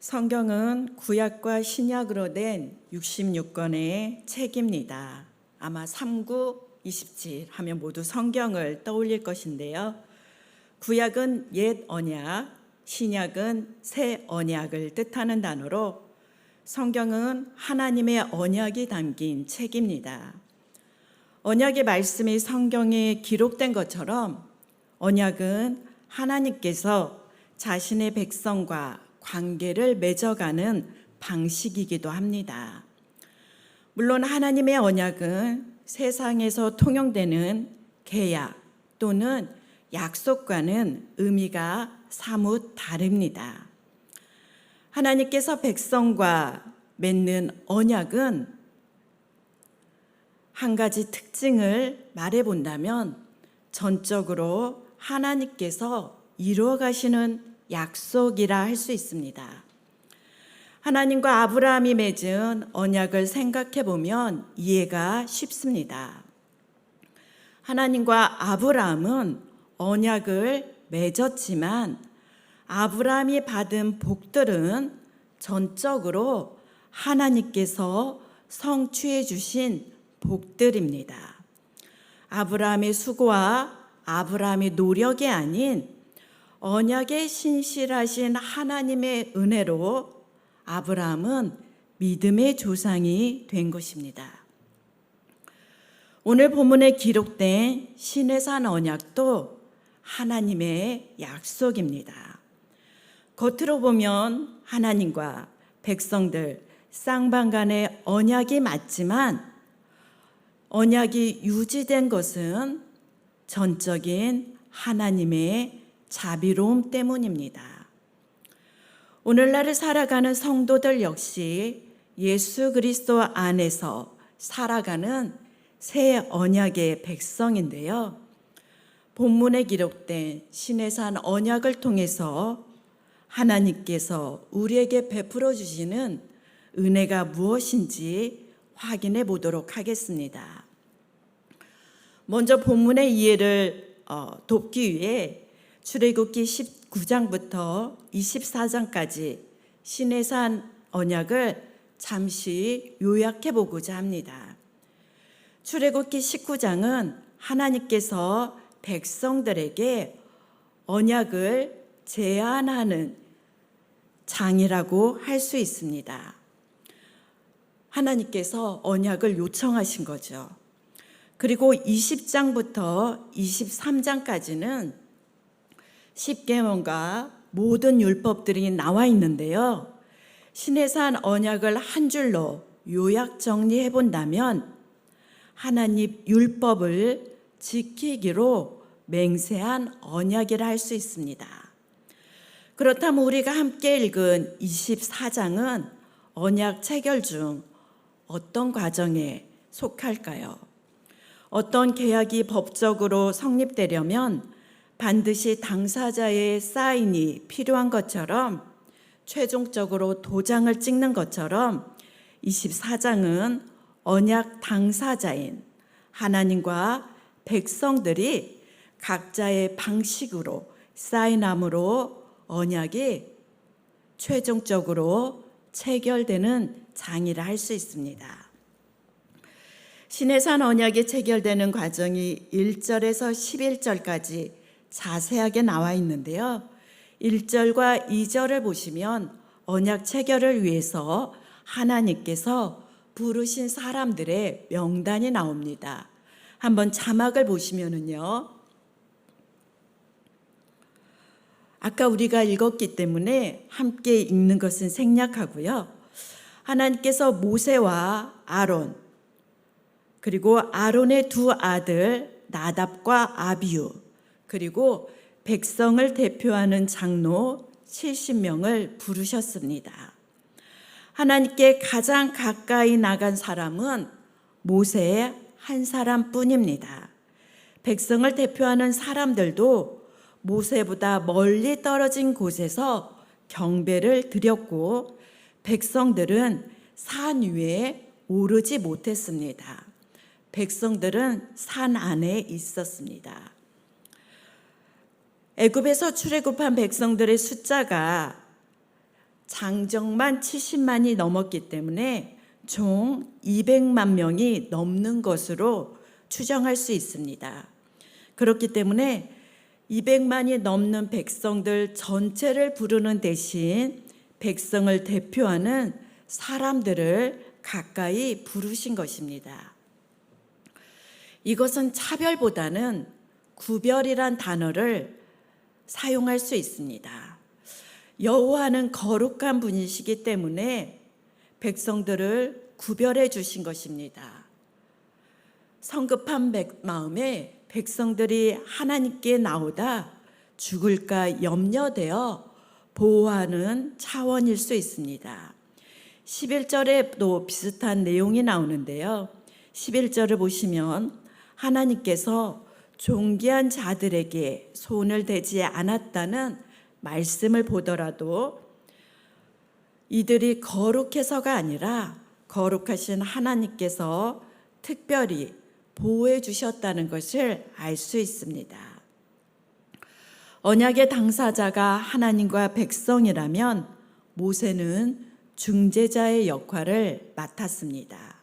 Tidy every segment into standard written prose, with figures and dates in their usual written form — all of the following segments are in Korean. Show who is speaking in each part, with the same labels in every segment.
Speaker 1: 성경은 구약과 신약으로 된 66권의 책입니다. 아마 3927 하면 모두 성경을 떠올릴 것인데요. 구약은 옛 언약, 신약은 새 언약을 뜻하는 단어로 성경은 하나님의 언약이 담긴 책입니다. 언약의 말씀이 성경에 기록된 것처럼 언약은 하나님께서 자신의 백성과 관계를 맺어가는 방식이기도 합니다. 물론 하나님의 언약은 세상에서 통용되는 계약 또는 약속과는 의미가 사뭇 다릅니다. 하나님께서 백성과 맺는 언약은 한 가지 특징을 말해본다면 전적으로 하나님께서 이루어 가시는 약속이라 할 수 있습니다. 하나님과 아브라함이 맺은 언약을 생각해 보면 이해가 쉽습니다. 하나님과 아브라함은 언약을 맺었지만 아브라함이 받은 복들은 전적으로 하나님께서 성취해 주신 복들입니다. 아브라함의 수고와 아브라함의 노력이 아닌 언약에 신실하신 하나님의 은혜로 아브라함은 믿음의 조상이 된 것입니다. 오늘 본문에 기록된 시내산 언약도 하나님의 약속입니다. 겉으로 보면 하나님과 백성들 쌍방간의 언약이 맞지만 언약이 유지된 것은 전적인 하나님의 자비로움 때문입니다. 오늘날을 살아가는 성도들 역시 예수 그리스도 안에서 살아가는 새 언약의 백성인데요. 본문에 기록된 시내산 언약을 통해서 하나님께서 우리에게 베풀어 주시는 은혜가 무엇인지 확인해 보도록 하겠습니다. 먼저 본문의 이해를 돕기 위해 출애굽기 19장부터 24장까지 시내산 언약을 잠시 요약해 보고자 합니다. 출애굽기 19장은 하나님께서 백성들에게 언약을 제안하는 장이라고 할 수 있습니다. 하나님께서 언약을 요청하신 거죠. 그리고 20장부터 23장까지는 십계명과 모든 율법들이 나와 있는데요. 시내산 언약을 한 줄로 요약 정리해 본다면 하나님 율법을 지키기로 맹세한 언약이라 할 수 있습니다. 그렇다면 우리가 함께 읽은 24장은 언약 체결 중 어떤 과정에 속할까요? 어떤 계약이 법적으로 성립되려면 반드시 당사자의 사인이 필요한 것처럼 최종적으로 도장을 찍는 것처럼 24장은 언약 당사자인 하나님과 백성들이 각자의 방식으로 사인함으로 언약이 최종적으로 체결되는 장이라 할 수 있습니다. 시내산 언약이 체결되는 과정이 1절에서 11절까지 자세하게 나와 있는데요. 1절과 2절을 보시면 언약 체결을 위해서 하나님께서 부르신 사람들의 명단이 나옵니다. 한번 자막을 보시면은요. 아까 우리가 읽었기 때문에 함께 읽는 것은 생략하고요. 하나님께서 모세와 아론 그리고 아론의 두 아들 나답과 아비후 그리고 백성을 대표하는 장로 70명을 부르셨습니다. 하나님께 가장 가까이 나간 사람은 모세의 한 사람뿐입니다. 백성을 대표하는 사람들도 모세보다 멀리 떨어진 곳에서 경배를 드렸고 백성들은 산 위에 오르지 못했습니다. 백성들은 산 안에 있었습니다. 애굽에서 출애굽한 백성들의 숫자가 장정만 70만이 넘었기 때문에 총 200만 명이 넘는 것으로 추정할 수 있습니다. 그렇기 때문에 200만이 넘는 백성들 전체를 부르는 대신 백성을 대표하는 사람들을 가까이 부르신 것입니다. 이것은 차별보다는 구별이란 단어를 사용할 수 있습니다. 여호와는 거룩한 분이시기 때문에 백성들을 구별해 주신 것입니다. 성급한 마음에 백성들이 하나님께 나오다 죽을까 염려되어 보호하는 차원일 수 있습니다. 11절에도 비슷한 내용이 나오는데요. 11절을 보시면 하나님께서 존귀한 자들에게 손을 대지 않았다는 말씀을 보더라도 이들이 거룩해서가 아니라 거룩하신 하나님께서 특별히 보호해 주셨다는 것을 알 수 있습니다. 언약의 당사자가 하나님과 백성이라면 모세는 중재자의 역할을 맡았습니다.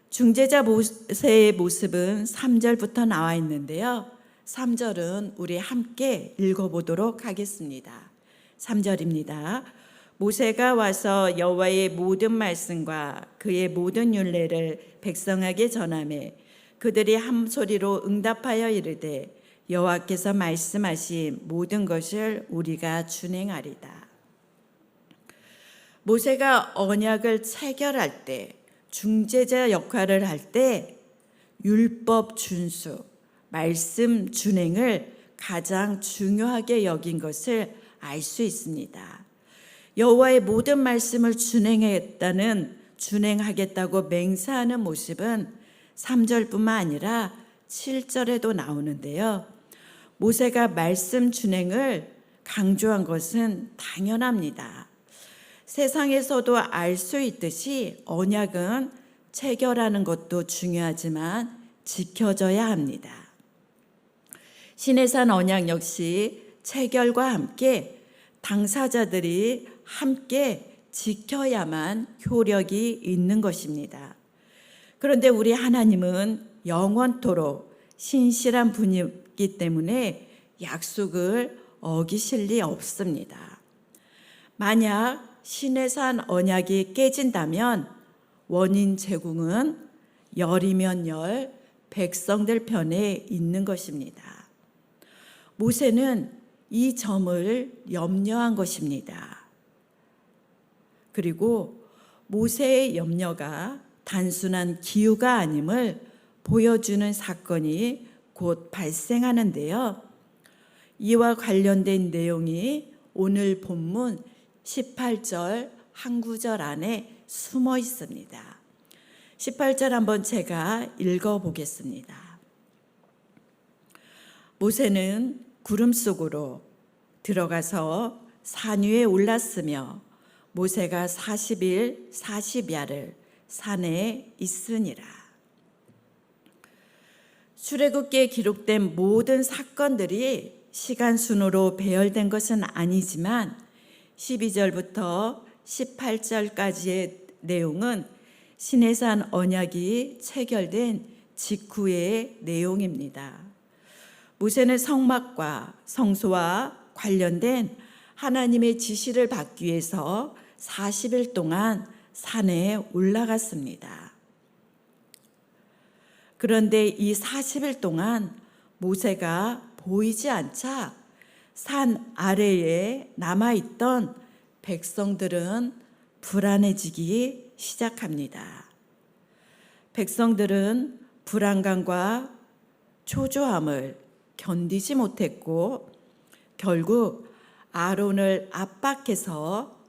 Speaker 1: 중재자 모세의 모습은 3절부터 나와 있는데요. 3절은 우리 함께 읽어보도록 하겠습니다. 3절입니다. 모세가 와서 여호와의 모든 말씀과 그의 모든 율례를 백성에게 전하매 그들이 한 소리로 응답하여 이르되 여호와께서 말씀하신 모든 것을 우리가 준행하리다. 모세가 언약을 체결할 때, 중재자 역할을 할 때 율법 준수, 말씀 준행을 가장 중요하게 여긴 것을 알 수 있습니다. 여호와의 모든 말씀을 준행하겠다고 맹세하는 모습은 3절뿐만 아니라 7절에도 나오는데요. 모세가 말씀 준행을 강조한 것은 당연합니다. 세상에서도 알 수 있듯이 언약은 체결하는 것도 중요하지만 지켜져야 합니다. 시내산 언약 역시 체결과 함께 당사자들이 함께 지켜야만 효력이 있는 것입니다. 그런데 우리 하나님은 영원토록 신실한 분이기 때문에 약속을 어기실 리 없습니다. 만약 시내산 언약이 깨진다면 원인 제공은 열이면 열, 백성들 편에 있는 것입니다. 모세는 이 점을 염려한 것입니다. 그리고 모세의 염려가 단순한 기우가 아님을 보여주는 사건이 곧 발생하는데요. 이와 관련된 내용이 오늘 본문 18절 한 구절 안에 숨어 있습니다. 18절 한번 제가 읽어보겠습니다. 모세는 구름 속으로 들어가서 산 위에 올랐으며 모세가 40일 40야를 산에 있으니라. 출애굽기에 기록된 모든 사건들이 시간 순으로 배열된 것은 아니지만 12절부터 18절까지의 내용은 시내산 언약이 체결된 직후의 내용입니다. 모세는 성막과 성소와 관련된 하나님의 지시를 받기 위해서 40일 동안 산에 올라갔습니다. 그런데 이 40일 동안 모세가 보이지 않자 산 아래에 남아있던 백성들은 불안해지기 시작합니다. 백성들은 불안감과 초조함을 견디지 못했고 결국 아론을 압박해서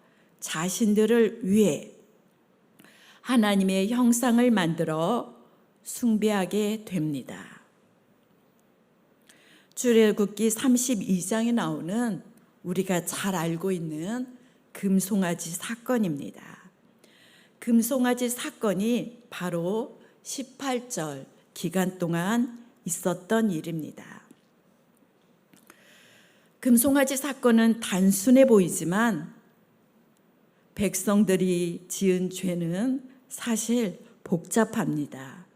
Speaker 1: 자신들을 위해 하나님의 형상을 만들어 숭배하게 됩니다. 출애굽기 32장에 나오는 우리가 잘 알고 있는 금송아지 사건입니다. 금송아지 사건이 바로 18절 기간 동안 있었던 일입니다. 금송아지 사건은 단순해 보이지만 백성들이 지은 죄는 사실 복잡합니다.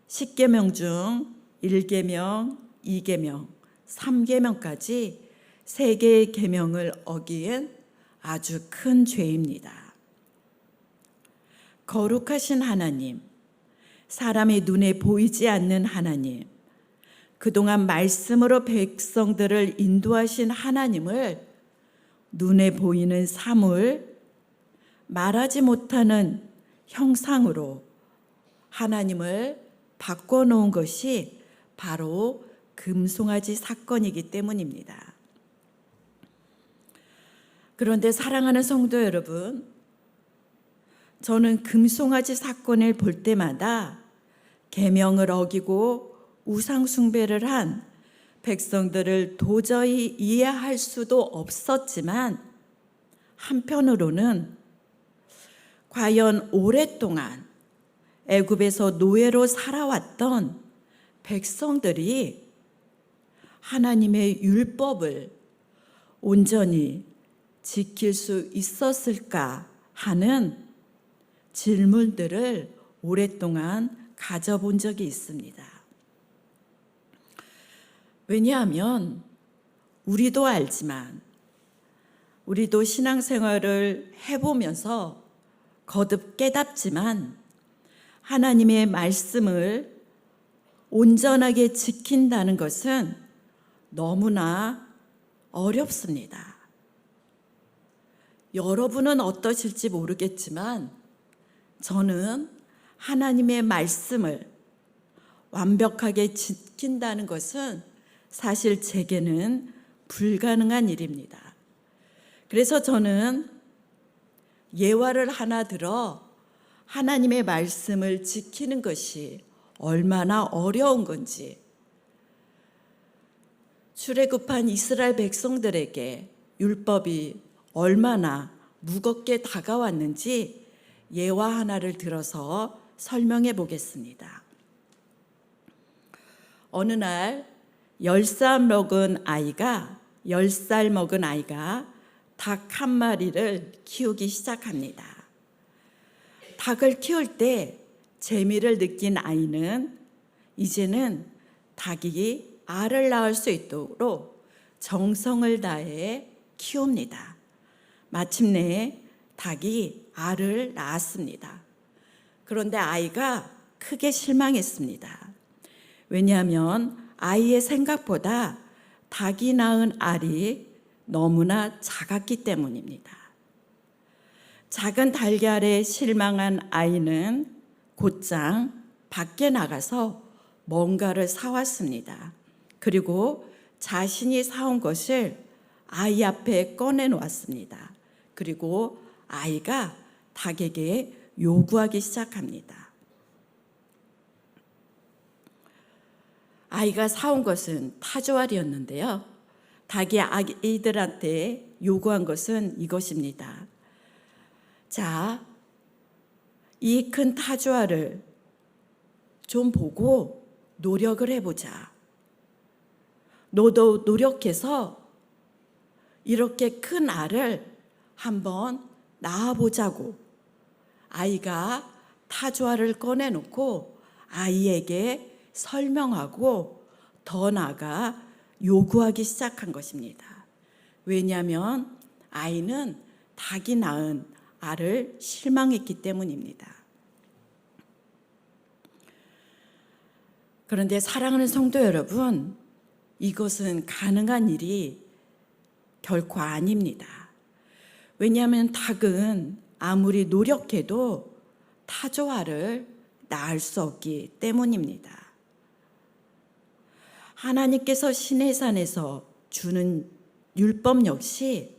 Speaker 1: 10계명 중 1계명, 2계명, 3계명까지 3개의 계명을 어긴 아주 큰 죄입니다. 거룩하신 하나님, 사람의 눈에 보이지 않는 하나님, 그동안 말씀으로 백성들을 인도하신 하나님을 눈에 보이는 사물, 말하지 못하는 형상으로 하나님을 바꿔놓은 것이 바로 금송아지 사건이기 때문입니다. 그런데 사랑하는 성도 여러분, 저는 금송아지 사건을 볼 때마다 계명을 어기고 우상 숭배를 한 백성들을 도저히 이해할 수도 없었지만, 한편으로는 과연 오랫동안 애굽에서 노예로 살아왔던 백성들이 하나님의 율법을 온전히 지킬 수 있었을까 하는 질문들을 오랫동안 가져본 적이 있습니다. 왜냐하면 우리도 알지만, 우리도 신앙생활을 해보면서 거듭 깨닫지만, 하나님의 말씀을 온전하게 지킨다는 것은 너무나 어렵습니다. 여러분은 어떠실지 모르겠지만 저는 하나님의 말씀을 완벽하게 지킨다는 것은 사실 제게는 불가능한 일입니다. 그래서 저는 예화를 하나 들어 하나님의 말씀을 지키는 것이 얼마나 어려운 건지, 출애굽한 이스라엘 백성들에게 율법이 얼마나 무겁게 다가왔는지 예화 하나를 들어서 설명해 보겠습니다. 어느 날 10살 먹은 아이가 닭 한 마리를 키우기 시작합니다. 닭을 키울 때 재미를 느낀 아이는 이제는 닭이 알을 낳을 수 있도록 정성을 다해 키웁니다. 마침내 닭이 알을 낳았습니다. 그런데 아이가 크게 실망했습니다. 왜냐하면 아이의 생각보다 닭이 낳은 알이 너무나 작았기 때문입니다. 작은 달걀에 실망한 아이는 곧장 밖에 나가서 뭔가를 사왔습니다. 그리고 자신이 사온 것을 아이 앞에 꺼내놓았습니다. 그리고 아이가 닭에게 요구하기 시작합니다. 아이가 사온 것은 타조알이었는데요. 닭이 아이들한테 요구한 것은 이것입니다. 자, 이 큰 타조알을 좀 보고 노력을 해보자. 너도 노력해서 이렇게 큰 알을 한번 낳아보자고. 아이가 타조알을 꺼내놓고 아이에게 설명하고 더 나아가 요구하기 시작한 것입니다. 왜냐하면 아이는 닭이 낳은 알을 실망했기 때문입니다. 그런데 사랑하는 성도 여러분, 이것은 가능한 일이 결코 아닙니다. 왜냐하면 닭은 아무리 노력해도 타조알을 낳을 수 없기 때문입니다. 하나님께서 시내산에서 주는 율법 역시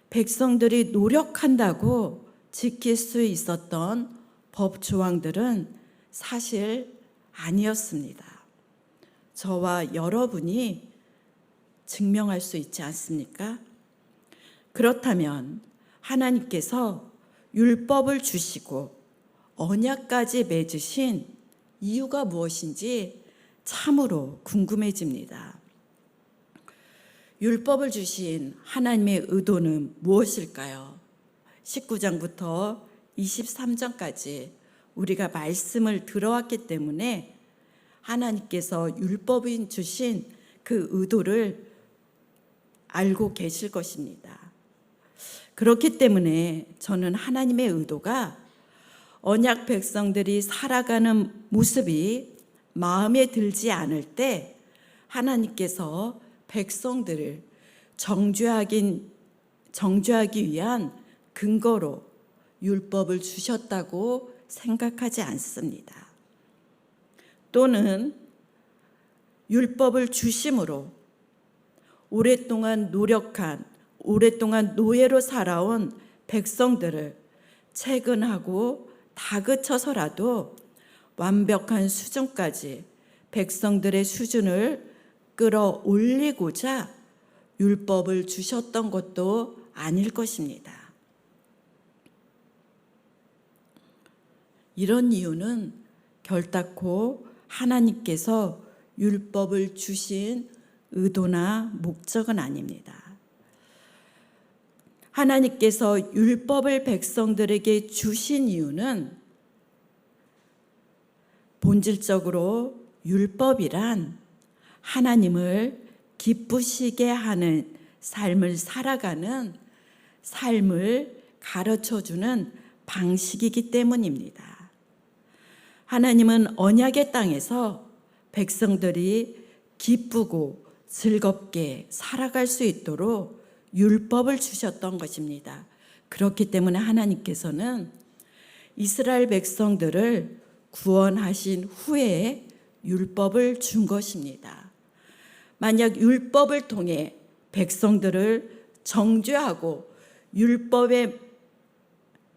Speaker 1: 백성들이 노력한다고 지킬 수 있었던 법 조항들은 사실 아니었습니다. 저와 여러분이 증명할 수 있지 않습니까? 그렇다면 하나님께서 율법을 주시고 언약까지 맺으신 이유가 무엇인지 참으로 궁금해집니다. 율법을 주신 하나님의 의도는 무엇일까요? 19장부터 23장까지 우리가 말씀을 들어왔기 때문에 하나님께서 율법인 주신 그 의도를 알고 계실 것입니다. 그렇기 때문에 저는 하나님의 의도가 언약 백성들이 살아가는 모습이 마음에 들지 않을 때 하나님께서 백성들을 정죄하기 위한 근거로 율법을 주셨다고 생각하지 않습니다. 또는 율법을 주심으로 오랫동안 노력한, 오랫동안 노예로 살아온 백성들을 채근하고 다그쳐서라도 완벽한 수준까지 백성들의 수준을 끌어올리고자 율법을 주셨던 것도 아닐 것입니다. 이런 이유는 결단코 하나님께서 율법을 주신 의도나 목적은 아닙니다. 하나님께서 율법을 백성들에게 주신 이유는 본질적으로 율법이란 하나님을 기쁘시게 하는 삶을 살아가는 삶을 가르쳐주는 방식이기 때문입니다. 하나님은 언약의 땅에서 백성들이 기쁘고 즐겁게 살아갈 수 있도록 율법을 주셨던 것입니다. 그렇기 때문에 하나님께서는 이스라엘 백성들을 구원하신 후에 율법을 준 것입니다. 만약 율법을 통해 백성들을 정죄하고 율법에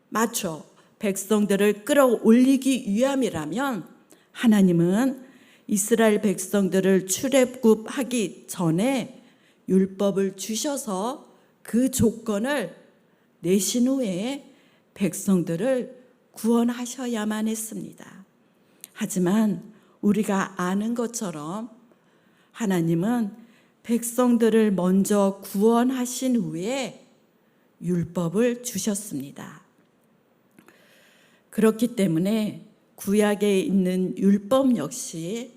Speaker 1: 맞춰 백성들을 끌어올리기 위함이라면 하나님은 이스라엘 백성들을 출애굽하기 전에 율법을 주셔서 그 조건을 내신 후에 백성들을 구원하셔야만 했습니다. 하지만 우리가 아는 것처럼 하나님은 백성들을 먼저 구원하신 후에 율법을 주셨습니다. 그렇기 때문에 구약에 있는 율법 역시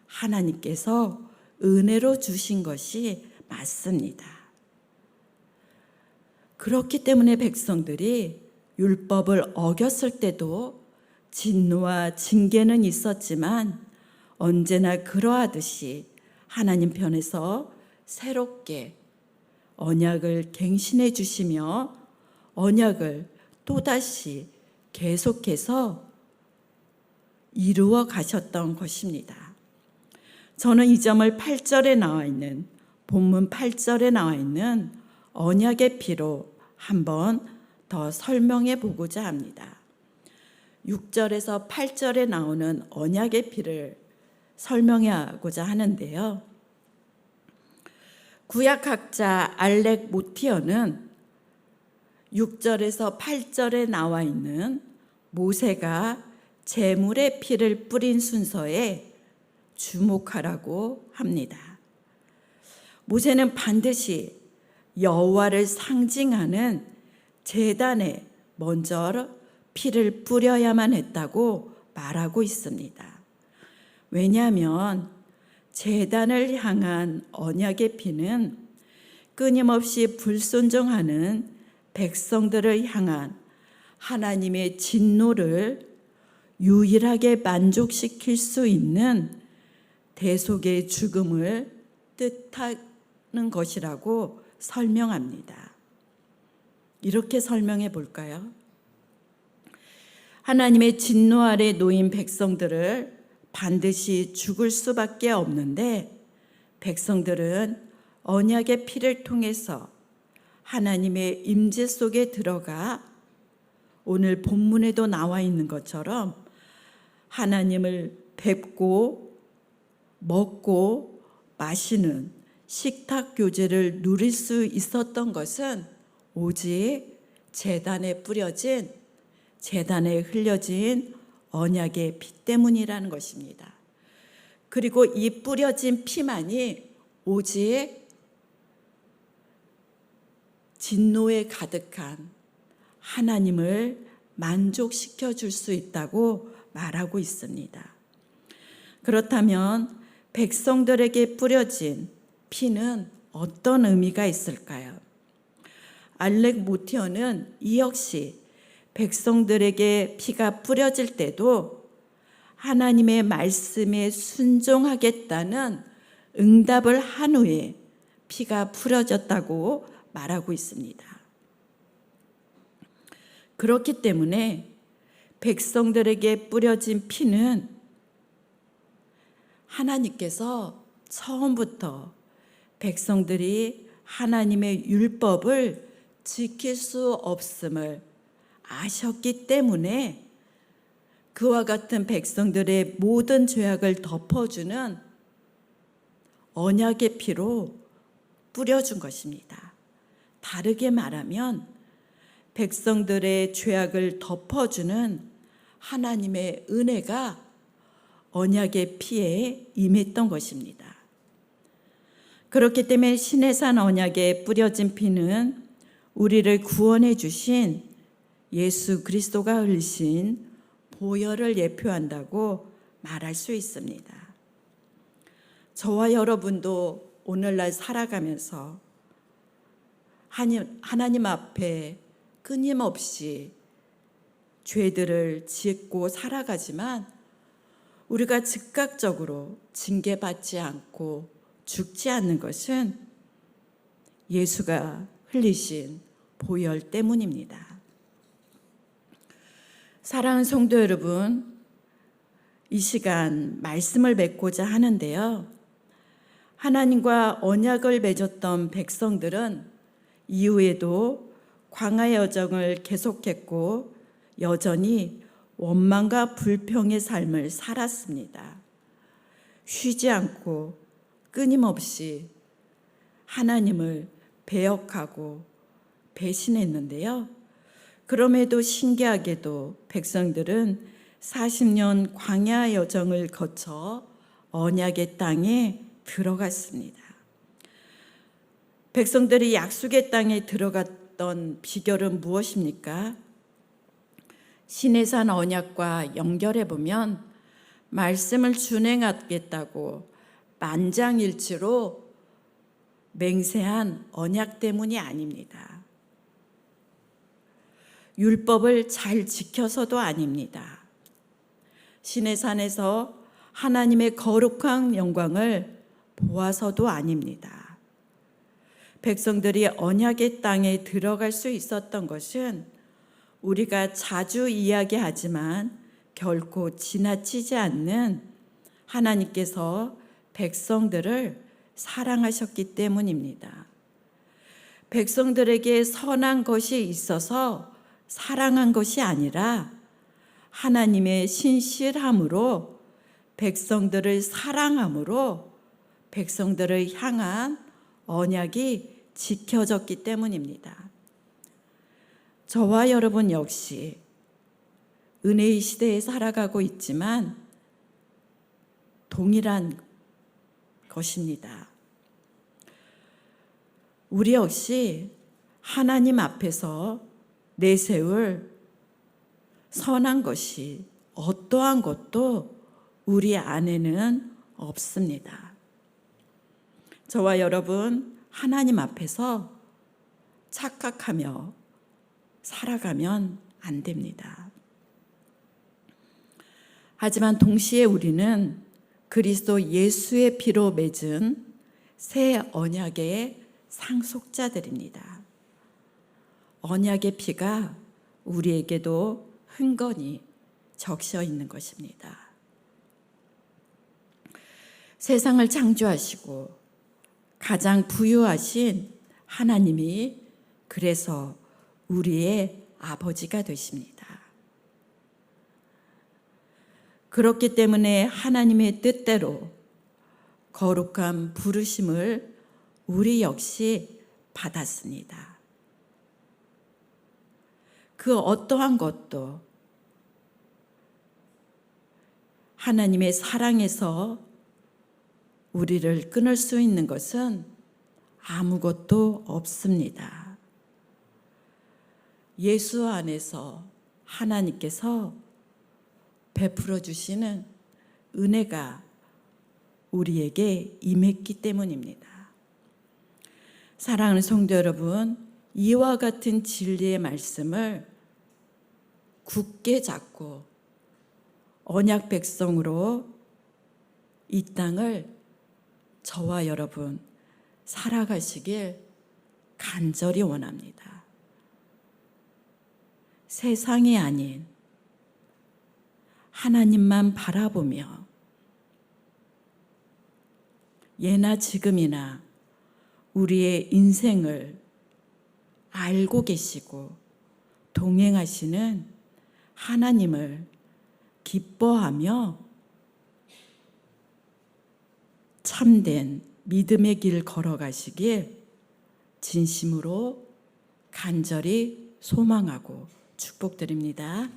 Speaker 1: 하나님께서 은혜로 주신 것이 맞습니다. 그렇기 때문에 백성들이 율법을 어겼을 때도 진노와 징계는 있었지만 언제나 그러하듯이 하나님 편에서 새롭게 언약을 갱신해 주시며 언약을 또다시 계속해서 이루어 가셨던 것입니다. 저는 이 점을 8절에 나와 있는 본문 8절에 나와 있는 언약의 피로 한번 더 설명해 보고자 합니다. 6절에서 8절에 나오는 언약의 피를 설명하고자 하는데요. 구약학자 알렉 모티어는 6절에서 8절에 나와 있는 모세가 제물의 피를 뿌린 순서에 주목하라고 합니다. 모세는 반드시 여호와를 상징하는 제단에 먼저 피를 뿌려야만 했다고 말하고 있습니다. 왜냐하면 제단을 향한 언약의 피는 끊임없이 불순종하는 백성들을 향한 하나님의 진노를 유일하게 만족시킬 수 있는 대속의 죽음을 뜻하는 것이라고 설명합니다. 이렇게 설명해 볼까요? 하나님의 진노 아래 놓인 백성들을 반드시 죽을 수밖에 없는데 백성들은 언약의 피를 통해서 하나님의 임재 속에 들어가 오늘 본문에도 나와 있는 것처럼 하나님을 뵙고 먹고 마시는 식탁 교제를 누릴 수 있었던 것은 오직 제단에 뿌려진, 제단에 흘려진 언약의 피 때문이라는 것입니다. 그리고 이 뿌려진 피만이 오직 진노에 가득한 하나님을 만족시켜 줄 수 있다고 말하고 있습니다. 그렇다면 백성들에게 뿌려진 피는 어떤 의미가 있을까요? 알렉 모티어는 이 역시 백성들에게 피가 뿌려질 때도 하나님의 말씀에 순종하겠다는 응답을 한 후에 피가 뿌려졌다고 말하고 있습니다. 그렇기 때문에 백성들에게 뿌려진 피는 하나님께서 처음부터 백성들이 하나님의 율법을 지킬 수 없음을 아셨기 때문에 그와 같은 백성들의 모든 죄악을 덮어주는 언약의 피로 뿌려준 것입니다. 다르게 말하면 백성들의 죄악을 덮어주는 하나님의 은혜가 언약의 피에 임했던 것입니다. 그렇기 때문에 시내산 언약에 뿌려진 피는 우리를 구원해 주신 예수 그리스도가 흘리신 보혈을 예표한다고 말할 수 있습니다. 저와 여러분도 오늘날 살아가면서 하나님 앞에 끊임없이 죄들을 짓고 살아가지만 우리가 즉각적으로 징계받지 않고 죽지 않는 것은 예수가 흘리신 보혈 때문입니다. 사랑하는 성도 여러분, 이 시간 말씀을 맺고자 하는데요. 하나님과 언약을 맺었던 백성들은 이후에도 광야의 여정을 계속했고 여전히 원망과 불평의 삶을 살았습니다. 쉬지 않고 끊임없이 하나님을 배역하고 배신했는데요. 그럼에도 신기하게도 백성들은 40년 광야 여정을 거쳐 언약의 땅에 들어갔습니다. 백성들이 약속의 땅에 들어갔던 비결은 무엇입니까? 시내산 언약과 연결해 보면 말씀을 준행하겠다고 만장일치로 맹세한 언약 때문이 아닙니다. 율법을 잘 지켜서도 아닙니다. 시내산에서 하나님의 거룩한 영광을 보아서도 아닙니다. 백성들이 언약의 땅에 들어갈 수 있었던 것은 우리가 자주 이야기하지만 결코 지나치지 않는 하나님께서 백성들을 사랑하셨기 때문입니다. 백성들에게 선한 것이 있어서 사랑한 것이 아니라 하나님의 신실함으로 백성들을 사랑함으로 백성들을 향한 언약이 지켜졌기 때문입니다. 저와 여러분 역시 은혜의 시대에 살아가고 있지만 동일한 것입니다. 우리 역시 하나님 앞에서 내세울 선한 것이 어떠한 것도 우리 안에는 없습니다. 저와 여러분 하나님 앞에서 착각하며 살아가면 안 됩니다. 하지만 동시에 우리는 그리스도 예수의 피로 맺은 새 언약의 상속자들입니다. 언약의 피가 우리에게도 흥건히 적셔 있는 것입니다. 세상을 창조하시고 가장 부유하신 하나님이 그래서 우리의 아버지가 되십니다. 그렇기 때문에 하나님의 뜻대로 거룩한 부르심을 우리 역시 받았습니다. 그 어떠한 것도 하나님의 사랑에서 우리를 끊을 수 있는 것은 아무것도 없습니다. 예수 안에서 하나님께서 베풀어 주시는 은혜가 우리에게 임했기 때문입니다. 사랑하는 성도 여러분, 이와 같은 진리의 말씀을 굳게 잡고 언약 백성으로 이 땅을 저와 여러분 살아가시길 간절히 원합니다. 세상이 아닌 하나님만 바라보며 예나 지금이나 우리의 인생을 알고 계시고 동행하시는 하나님을 기뻐하며 참된 믿음의 길 걸어가시길 진심으로 간절히 소망하고 축복드립니다.